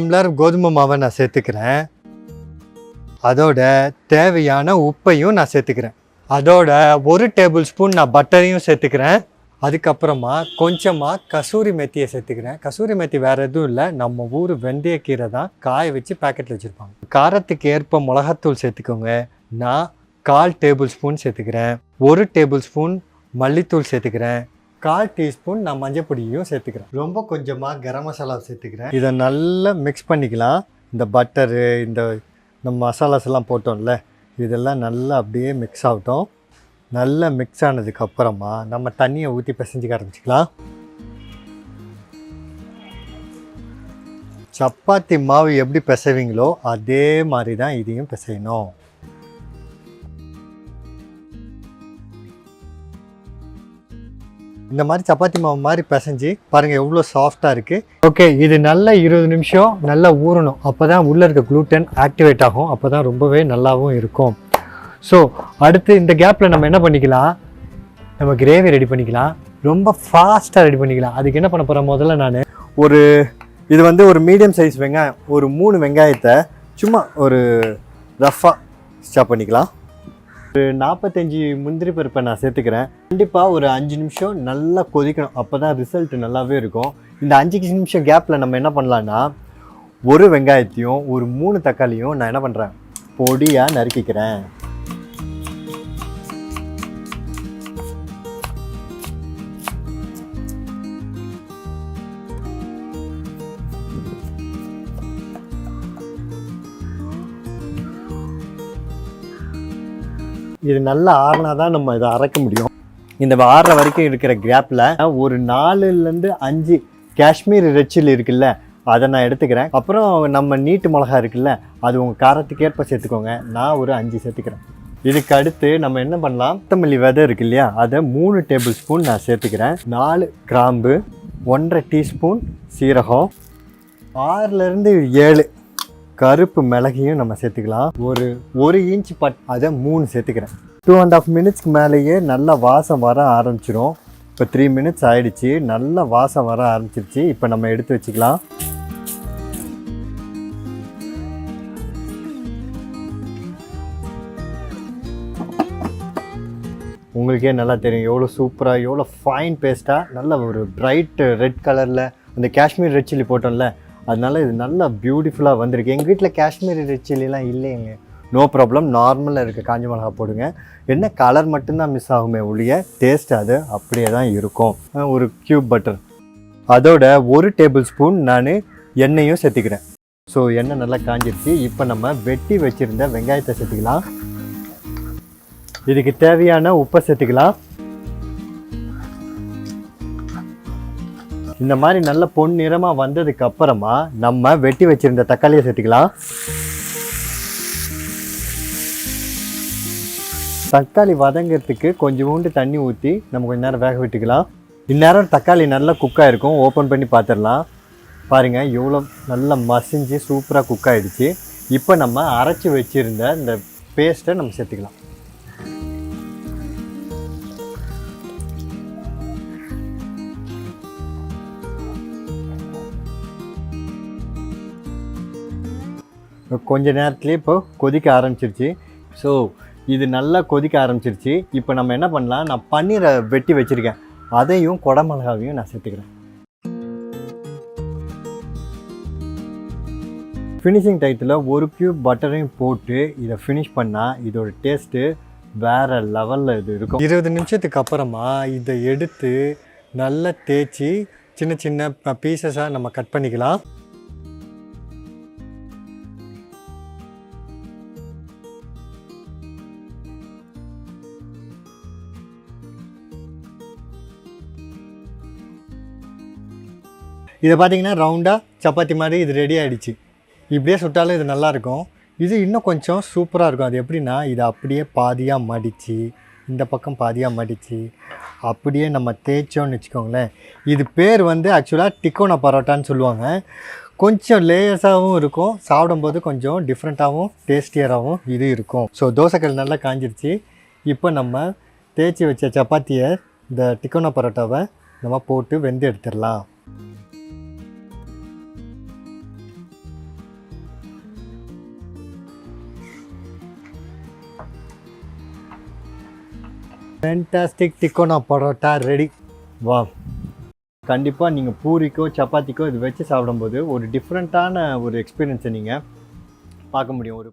Tumbler கோதுமை மாவை நான் சேர்த்துக்கிறேன். அதோட தேவையான உப்பையும் நான் சேர்த்துக்கிறேன். அதோட 1 டேபிள் ஸ்பூன் நான் பட்டரையும் சேர்த்துக்கிறேன். அதுக்கப்புறமா கொஞ்சமாக கசூரி மெத்தியை சேர்த்துக்கிறேன். கசூரி மெத்தி வேறு எதுவும் இல்லை, நம்ம ஊர் வெந்தயக்கீரை தான், காய வச்சு பேக்கெட்டில் வச்சுருப்பாங்க. காரத்துக்கு ஏற்ப மிளகாத்தூள் சேர்த்துக்கோங்க. நான் 1/4 டேபிள் ஸ்பூன் சேர்த்துக்கிறேன். 1 டேபிள் ஸ்பூன் மல்லித்தூள் சேர்த்துக்கிறேன். 1/4 டீஸ்பூன் நான் மஞ்சள் பொடியும் சேர்த்துக்கிறேன். ரொம்ப கொஞ்சமாக கரம் மசாலா சேர்த்துக்கிறேன். இதை நல்லா மிக்ஸ் பண்ணிக்கலாம். இந்த பட்டரு, இந்த மசாலாஸ் எல்லாம் போட்டோம்ல, இதெல்லாம் நல்லா அப்படியே மிக்ஸ் ஆகட்டும். நல்லா மிக்ஸ் ஆனதுக்கப்புறமா நம்ம தண்ணியை ஊற்றி பிசைஞ்சிக்க ஆரம்பிச்சிக்கலாம். சப்பாத்தி மாவு எப்படி பிசைவீங்களோ அதே மாதிரி தான் இதையும் பிசையணும். இந்த மாதிரி சப்பாத்தி மாவு மாதிரி பிசைஞ்சு பாருங்கள் எவ்வளோ சாஃப்டாக இருக்குது. ஓகே, இது நல்லா 20 நிமிஷம் நல்லா ஊறணும். அப்போ தான் உள்ளே இருக்க க்ளூட்டன் ஆக்டிவேட் ஆகும். அப்போ தான் ரொம்பவே நல்லாவும் இருக்கும். ஸோ அடுத்து இந்த கேப்பில் நம்ம என்ன பண்ணிக்கலாம், நம்ம கிரேவி ரெடி பண்ணிக்கலாம். ரொம்ப ஃபாஸ்ட்டாக ரெடி பண்ணிக்கலாம். அதுக்கு என்ன பண்ண போகிறேன், முதல்ல நான் இது வந்து ஒரு மீடியம் சைஸ் வெங்காயம், ஒரு 3 வெங்காயத்தை சும்மா ஒரு ரஃப்பாக ஸ்டாப் பண்ணிக்கலாம். ஒரு 45 முந்திரி பருப்பை நான் சேர்த்துக்கிறேன். கண்டிப்பாக ஒரு 5 நிமிஷம் நல்லா கொதிக்கணும். அப்போ தான் ரிசல்ட் நல்லாவே இருக்கும். இந்த 5 நிமிஷம் கேப்பில் நம்ம என்ன பண்ணலான்னா, ஒரு வெங்காயத்தையும் ஒரு 3 தக்காளியும் நான் என்ன பண்ணுறேன், பொடியாக நறுக்கிக்கிறேன். இது நல்லா ஆறினா தான் நம்ம இதை அரைக்க முடியும். இந்த ஆறுற வரைக்கும் இருக்கிற கேப்பில் ஒரு 4லேருந்து 5 காஷ்மீர் ரெட் சில்லி இருக்குல்ல, அதை நான் எடுத்துக்கிறேன். அப்புறம் நம்ம நீட்டு மிளகா இருக்குல்ல, அது உங்கள் காரத்துக்கு ஏற்ப சேர்த்துக்கோங்க. நான் ஒரு 5 சேர்த்துக்கிறேன். இதுக்கு அடுத்து நம்ம என்ன பண்ணலாம், கொத்தமல்லி விதை இருக்கு இல்லையா, அதை 3 டேபிள் ஸ்பூன் நான் சேர்த்துக்கிறேன். 4 கிராம்பு, 1/2 டீஸ்பூன் சீரகம், 6லேருந்து 7 கருப்பு மிளகையும் நம்ம சேர்த்துக்கலாம். ஒரு இன்ச் அதை 3 சேர்த்துக்கிறேன். 2.5 மினிட்ஸ்க்கு மேலேயே நல்லா வாசம் வர ஆரம்பிச்சிடும். இப்போ 3 மினிட்ஸ் ஆகிடுச்சு, நல்லா வாசம் வர ஆரம்பிச்சிருச்சு. இப்போ நம்ம எடுத்து வச்சுக்கலாம். உங்களுக்கே நல்லா தெரியும் எவ்வளோ சூப்பராக, எவ்வளோ ஃபைன் பேஸ்ட்டாக, நல்ல ஒரு பிரைட் ரெட் கலரில் அந்த காஷ்மீர் ரெட் சில்லி போட்டோம்ல, அதனால இது நல்லா பியூட்டிஃபுல்லாக வந்திருக்கு. எங்கள் வீட்டில் காஷ்மீரி ரெட் சில்லிலாம் இல்லைங்க. நோ ப்ராப்ளம், நார்மலாக இருக்க காஞ்ச மிளகா போடுங்க. என்ன கலர் மட்டும்தான் மிஸ் ஆகுமே ஒழிய டேஸ்ட் அது அப்படியே தான் இருக்கும். ஒரு க்யூப் பட்டர், அதோட 1 டேபிள் ஸ்பூன் நான் எண்ணெயும் சேர்த்துக்கிறேன். ஸோ எண்ணெய் நல்லா காஞ்சிருச்சு. இப்போ நம்ம வெட்டி வச்சுருந்த வெங்காயத்தை சேர்த்துக்கலாம். இதுக்கு தேவையான உப்பை சேர்த்துக்கலாம். இந்த மாதிரி நல்ல பொன்னிறமாக வந்ததுக்கு அப்புறமா நம்ம வெட்டி வச்சிருந்த தக்காளியை சேர்த்துக்கலாம். தக்காளி வதங்கிறதுக்கு கொஞ்சோண்டு தண்ணி ஊற்றி நம்ம கொஞ்ச நேரம் வேக விட்டுக்கலாம். இந்நேரம் தக்காளி நல்லா குக்காக இருக்கும். ஓப்பன் பண்ணி பார்த்துடலாம். பாருங்கள் எவ்வளோ நல்லா மசிஞ்சு சூப்பராக குக் ஆகிடுச்சு. இப்போ நம்ம அரைச்சி வச்சுருந்த இந்த பேஸ்ட்டை நம்ம சேர்த்துக்கலாம். கொஞ்ச நேரத்துலேயே இப்போ கொதிக்க ஆரம்பிச்சிருச்சு. ஸோ இது நல்லா கொதிக்க ஆரம்பிச்சிருச்சு. இப்போ நம்ம என்ன பண்ணலாம், நான் பன்னீரை வெட்டி வச்சுருக்கேன், அதையும் குடமிளகாவையும் நான் சேர்த்துக்கிறேன். ஃபினிஷிங் டைத்தில் 1 க்யூப் பட்டரையும் போட்டு இதை ஃபினிஷ் பண்ணால் இதோட டேஸ்ட்டு வேறு லெவலில் இது இருக்கும். 20 நிமிஷத்துக்கு அப்புறமா இதை எடுத்து நல்லா தேய்ச்சி சின்ன சின்ன பீசஸாக நம்ம கட் பண்ணிக்கலாம். இதை பார்த்தீங்கன்னா ரவுண்டாக சப்பாத்தி மாதிரி இது ரெடி ஆகிடுச்சு. இப்படியே சுட்டாலும் இது நல்லாயிருக்கும். இது இன்னும் கொஞ்சம் சூப்பராக இருக்கும். அது எப்படின்னா, இதை அப்படியே பாதியாக மடித்து, இந்த பக்கம் பாதியாக மடித்து அப்படியே நம்ம தேய்ச்சோன்னு வச்சுக்கோங்களேன். இது பேர் வந்து ஆக்சுவலாக டிக்கோனா பரோட்டான்னு சொல்லுவாங்க. கொஞ்சம் லேயர்ஸாகவும் இருக்கும், சாப்பிடும்போது கொஞ்சம் டிஃப்ரெண்ட்டாகவும் டேஸ்டியராகவும் இது இருக்கும். ஸோ தோசைக்கல் நல்லா காஞ்சிருச்சு. இப்போ நம்ம தேய்ச்சி வச்ச சப்பாத்தியை, இந்த டிக்கோனா பரோட்டாவை நம்ம போட்டு வெந்து எடுத்துடலாம். Fantastic Tikona parotta ready. வா, கண்டிப்பாக நீங்கள் பூரிக்கோ சப்பாத்திக்கோ இது வச்சு சாப்பிடும்போது ஒரு டிஃப்ரெண்ட்டான ஒரு எக்ஸ்பீரியன்ஸை நீங்கள் பார்க்க முடியும். ஒரு